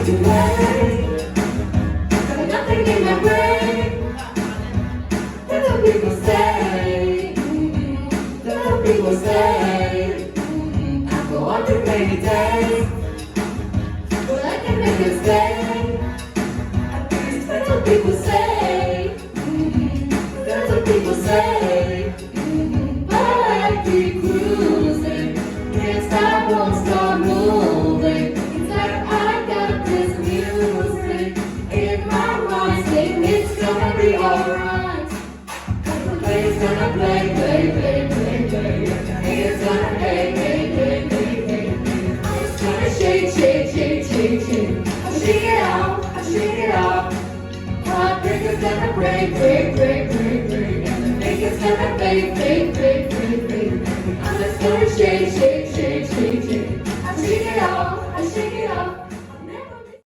delay. Got nothing in my brain. That's what people say. That's what people say. I go on to many days, but I can make it stay. That's what people say. That's what people say. But I keep cruising. Can't stop, won't stop moving. It's like I got this music in my mind, saying it's gonna be alright. The play's gonna play, play, play, play, play. It's gonna play, play, play, play, play. I'm just gonna shake, shake, shake, shake, shake. I'll shake it out, I'll shake it out. Heartbreaker's gonna break, break, break, break, break. And the maker's gonna fade, fade, fade, fade, fade. I'm just gonna shake, shake, shake, shake, shake. I shake it out, I shake it out.